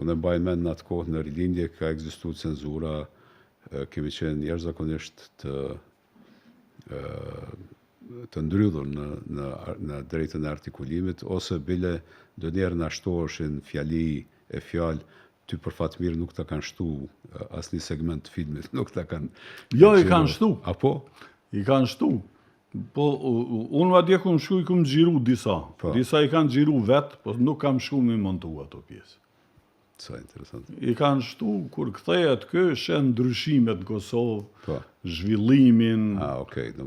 Unë e mbaj mend në atë kohë në rilindje ka ekzistuar cenzura, kemi qenë jashtëzakonisht të ndrydhur në drejtën e artikulimit, ose bile do njerë në ashtoheshin fjalë, ty për fatë mirë nuk ta kanë shtu asnjë segment të filmit, nuk ta kanë... Jo, i kanë shtu. Apo? I kanë shtu. Po, unë atje ku më shku i ku më gjiru disa. Disa i kanë gjiru vetë, po nuk kam shku me montu ato pjesë. Sa interesant. I kanë shtu, kur kthehet kë, shenë ndryshimet në Kosovë, zhvillimin,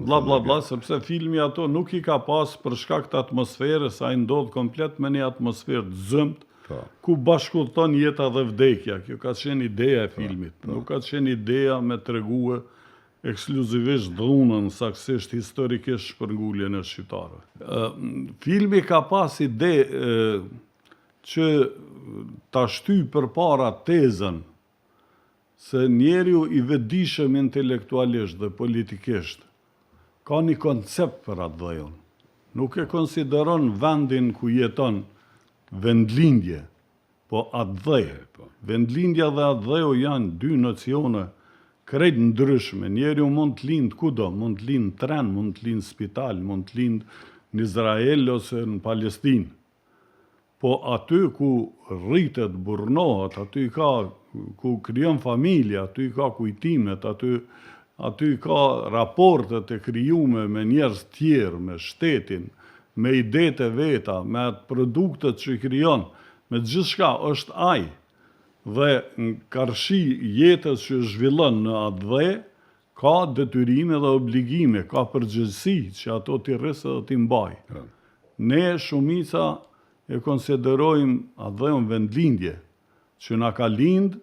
bla bla bla, sepse filmi ato nuk i ka pas për shkak të atmosferës, a i ndodhë komplet me një atmosferë të zëmt, ku bashkëton jeta dhe vdekja. Kjo ka qenë ideja e filmit. Nuk ka qenë ideja me tregue ekskluzivisht dhunën, saksisht historikisht shpërnguljen e shqiptarëve. Filmi ka pas ide që ta shty përpara tezën se njeriu i vetëdijshëm intelektualisht dhe politikisht ka një koncept për atë dhëjon. Nuk e konsideron vendin ku jeton vendlindje, po atë dhëje. Vendlindja dhe atë dhëjo janë dy nocione krejt ndryshme. Njeriu mund të lind kudo, mund të lind në tren, mund të lind në spital, mund të lind në Izrael ose në Palestinë. Po aty ku rritet, burnohet, aty ku krijon familje, aty ka kujtimet, aty ka raportet e krijume me njerëz tjerë, me shtetin, me idetë e veta, me atë produktet që krijon, me gjithçka është ai. Dhe në karshi jetës që zhvillon në atë dhe, ka detyrime dhe obligime, ka përgjegjësi që ato t'i rrisë dhe t'i mbaj. Ne shumica e konsiderojmë atë dhejën vendlindje, që na ka lind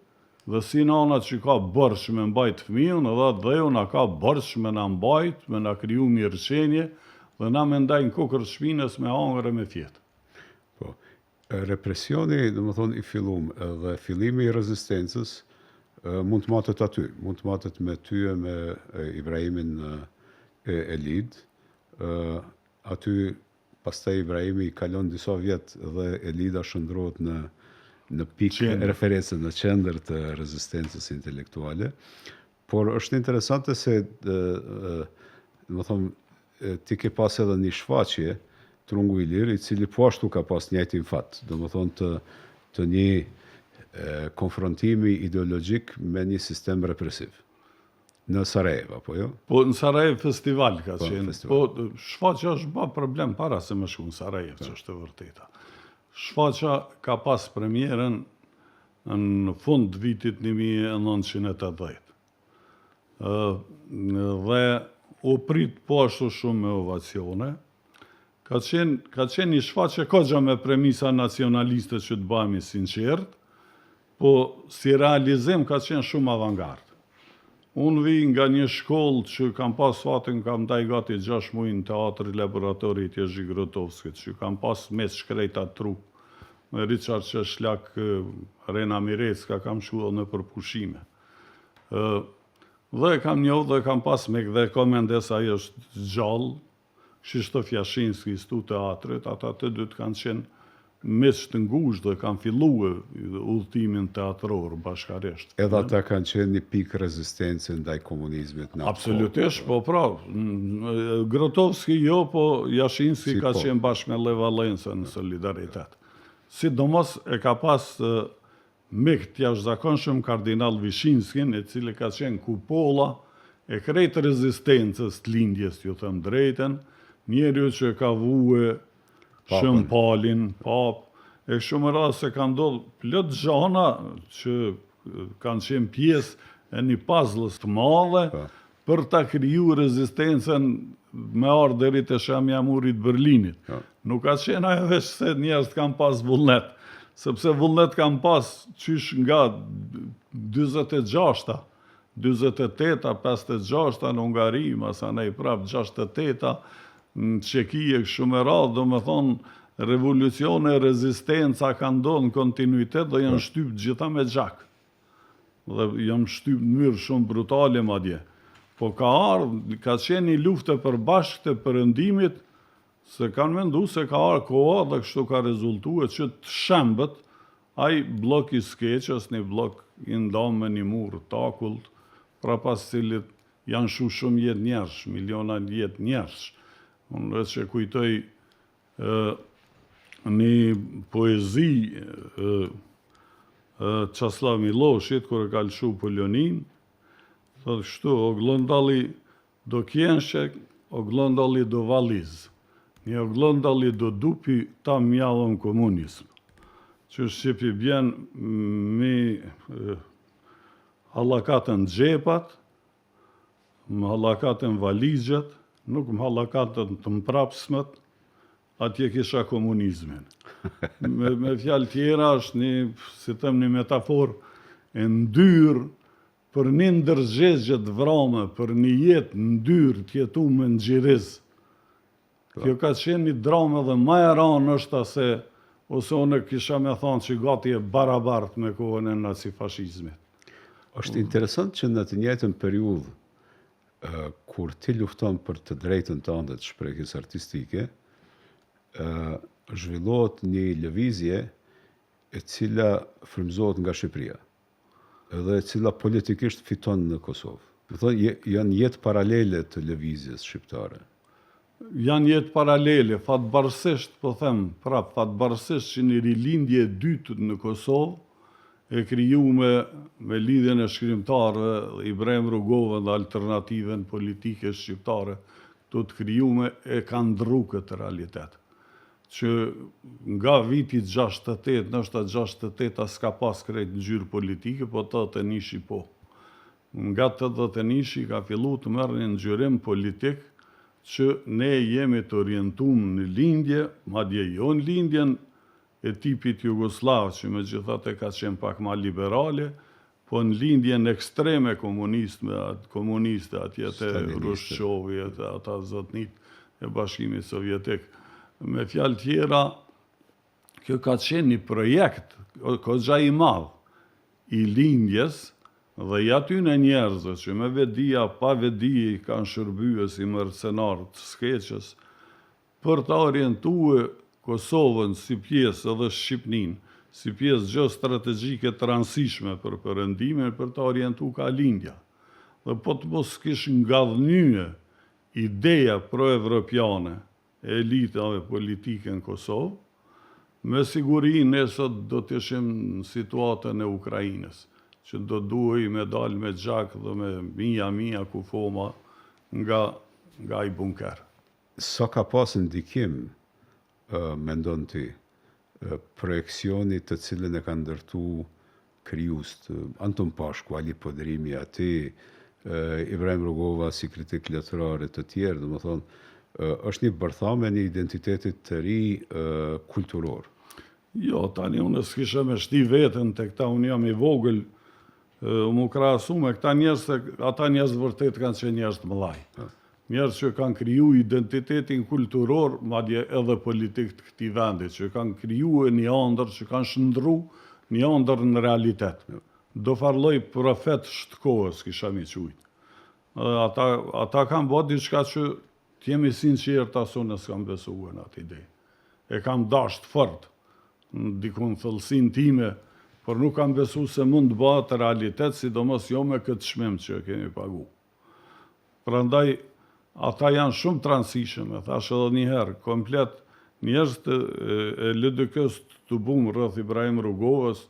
dhe si nana që ka bërsh me mbajt fëmijën, edhe atë dhejën na ka bërsh me na mbajt, me na kriju mirëqenje, dhe na me ndajnë kokër shpinës me hangër e me fjetë. Po, represioni, dhe më thonë, i fillum, dhe fillimi i rezistencës mund të matet aty, mund të matet me ty e me Ibrahimin Elid, aty pastaj Ibrahimi i kalon disa vjetë dhe Elida shëndrohet në pikë referencë në qendër të rezistencës intelektuale, por është interesante se, më thonë, ti ke pas edhe një shfaqje, Trungu i Lirë, i cili po ashtu ka pas njëjtin fat, do më thonë të një konfrontimi ideologjik me një sistem represiv. Në Sarajevo, po jo? Po në Sarajevo festival ka qenë. Po shfaqja është ba problem para se më shku në Sarajevo, që është e vërteta. Shfaqja ka pas premierën në fund vitit 1980. Dhe u prit po ashtu shumë me ovacione. Ka qenë një shfaqje kogja me premisa nacionaliste që të bëhemi sinqert, po si realizim ka qenë shumë avangard. Unë vi nga një shkollë që kam pas fatin, kam daj gati 6 muaj në teatri laboratorit Jerzy Grotovskit, që kam pas mes shkrejta trup, me Richard Qeshlak, Rena Mirecka, kam shkuar në përpushime. Dhe kam njohë dhe kam pas me dhe komendes ajo është gjallë, Krzysztof Jashinski, stu teatrit, ata të dytë kanë qenë mes të ngushtë dhe kanë filluar udhëtimin teatror bashkarisht. Edhe ata kanë qenë një pikë rezistencë ndaj komunizmit. Absolutisht, po pra. Grotovski jo, po Jashinski ka qenë bashkë me Lev Valensa në solidaritet. Sidomos e ka pas mik të jashtëzakonshëm kardinal Vishinskin, e cili ka qenë kupolla e krejt rezistencës të lindjes, ju them drejten, njeriu që ka vue Shën Palin, pap, e shumë rrasë se ka ndodhë plot gjana që kanë qenë pjesë e një puzzles të madhe për ta kriju rezistencën me ardërit e shamjamurit Berlinit. Nuk ka qenë ajo veç se njerëz kanë pas vullnet, sepse vullnet kanë pas qysh nga 26-a, 28-a, 56-a në Ungari, masanej prap 68-a, në Qekije shumë e radhë, do me thonë, revolucione, rezistenca ka ndonë në kontinuitet dhe janë shtypë gjitha me gjak. Dhe janë shtypë në mërë shumë brutale madje. Po ka ardhë, ka qenë një luftë e përbashkët të përëndimit, se kanë mendu se ka ardhë koha dhe kështu ka rezultuar që të shembët Ai blok i skeqës, një blok i ndonë me një murë takullt, pra pas cilit janë shumë jetë njerësh, miliona jetë njerësh. Unë vetë që kujtoj një poezi Qaslav Miloshit, kër e ka lëshu Polonin, thotë kështu, oglądali do Kienshek, oglądali do valiz. Nie oglądali do dupi, tam miałem komunizm. Që Shqipi bjen me hallakatën gjepat, me hallakatën valizjet, nuk me hallakatën të mprapsmet, atje kisha komunizmin. Me fjalë tjera është një, si them, një metaforë e ndyrë për një ndërzgjegje të vrame, për një jetë ndyrë tjetu me nxiriz. Kjo ka qenë një dramë edhe ma e ranë është ase, ose unë kisha me thonë që gati e barabart me kohën e nacifashizmit. Është interesant që në të njëjtën periudhë, kur ti lufton për të drejtën tënde të shprehjes artistike, zhvillohet një lëvizje e cila frymëzohet nga Shqipëria, edhe e cila politikisht fiton në Kosovë. Do thonë janë jetë paralele të lëvizjes shqiptare. Janë jetë paralele, fatbarësisht, po them, fatbarësisht që një rilindje e dytë në Kosovë e kriju me lidhjen e shkrimtarëve, Ibrahim Rugova dhe alternativën politike shqiptare, të krijume e kanë ndrru këtë realitet. Që nga viti 68, nështë 68 s'ka pas krejt në gjyrë politike, po 81 po. Nga 81 ka fillu të merë një ngjyrim politik që ne jemi të orientum në lindje, madje jo në lindjen e tipit Jugoslav, që me gjithat e ka qenë pak ma liberale, po në lindjen ekstreme komuniste, atje të Rushqovi, ata zotnit e Bashkimit Sovjetik. Me fjalë tjera, kjo ka qenë një projekt, kogja i madh, i lindjes, dhe i aty në njerëzve që me vedia, pa vedi, kanë shërbyë si mercenarë të skeqës, për të orientue Kosovën si pjesë edhe Shqipnin, si pjesë gjeostrategjike të rëndësishme për perëndimin, për të orientu ka lindja. Dhe po të mos kish ngadhnyje ideja pro-evropiane e elitave politike në Kosovë, me siguri ne sot do të ishim në situatën e Ukrajinës, që do duhej me dalë me gjak dhe me mija kufoma nga i bunker. Sa ka pas ndikim, mendon ti, projekcionit të cilën e ka ndërtu krijuest, Anton Pashku, Ali Podrimi, ati, Ibrahim Rugova si kritik letëror e të tjerë, dhe më thonë, është një bërthame një identitetit të ri kulturor. Jo, tani unë s'kisha me shti vetën të këta, unë jam i vogël, mu krahasu me këta njerëz, ata njerëz vërtet kanë qenë njerëz të mëllaj. Njerëz që kanë kriju identitetin kulturor, madje edhe politik të këtij vendi, që kanë kriju një ëndër, që kanë shndru një ëndër në realitet. Do farloj profet shtkohës, kisha mi qujt. Ata kanë bërë diçka që t'jemi sinqert aso në s'kam besuar në atë ide. E kam dasht fort, dikun thellësin time, por nuk kam besu se mund të bëhet realitet, sidomos jo me këtë çmim që kemi pagu. Prandaj, ata janë shumë të rëndësishëm, e thash edhe një herë, komplet njerëz e LDK-s të bumë rreth Ibrahim Rugovës,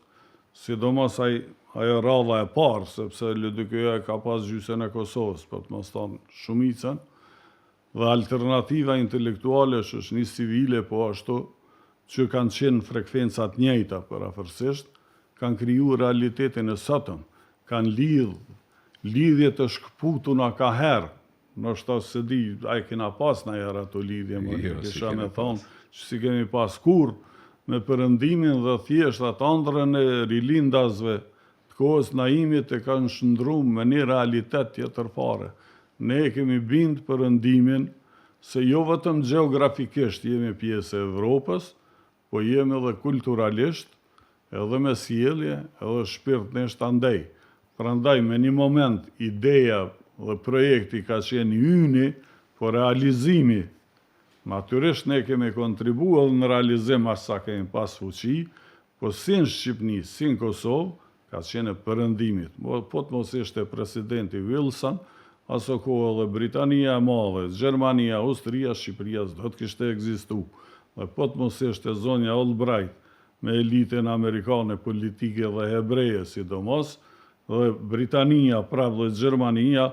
sidomos ajo radha e parë, sepse LDK-ja ka pas gjysën e Kosovës, për të mos thënë shumicën, dhe alternativa intelektuale është një civile, po ashtu, që kanë qenë frekvencat njëjta për afërsisht, kanë kriju realitetin e sotëm, kanë lidhje të shkëputuna ka herë, nështë se di, a i kena pas në herë ato lidhje, më kisha me thonë, që si kemi pas kur, me përëndimin dhe thjesht atë ëndrrën e rilindasve, të kohës naimit e kanë shëndru me një realitet tjetër fare. Ne kemi bindë përëndimin se jo vetëm geografikisht jemi pjesë e Evropës, po jemi edhe kulturalisht, edhe me sjellje, edhe shpirtnisht andej. Prandaj, me një moment, ideja dhe projekti ka qenë yni, po realizimi, natyrisht ne kemi kontribuar në realizim as sa kemi pas fuqi, Po si në Shqipni, si në Kosovë, ka qenë përëndimit. Po të mos ishte presidenti Wilson, aso kohë edhe Britania e Madhe, Gjermania, Austria, Shqipëria s'do të kishte egzistu. Dhe po të mos ishte zonja Albright me elitën amerikane, politike dhe hebreje, sidomos, dhe Britania prapë dhe Gjermania,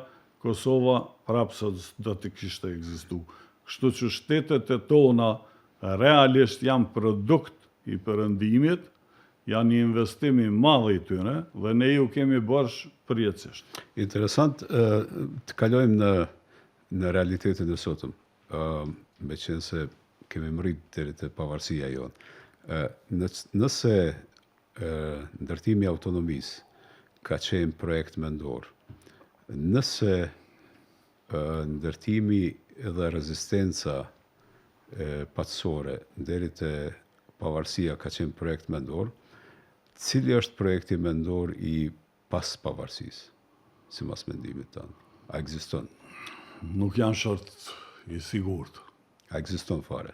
Kosova prapë sot do të kishte egzistu. Kështu që shtetet e tona realisht janë produkt i përëndimit, janë një investimi madh i tyre dhe ne ju kemi bërsh përjetësisht. Interesant, të kalojmë në realitetin e sotëm, me qenë se kemi mërit deri te pavarësia jonë. Nëse ndërtimi i autonomisë ka qenë projekt mendor, nëse ndërtimi dhe rezistenca patësore deri te pavarësia ka qenë projekt mendor, cili është projekti mendor i pas pavarësisë, si mas mendimit tanë? A ekziston? Nuk janë short i sigurt. A ekziston fare?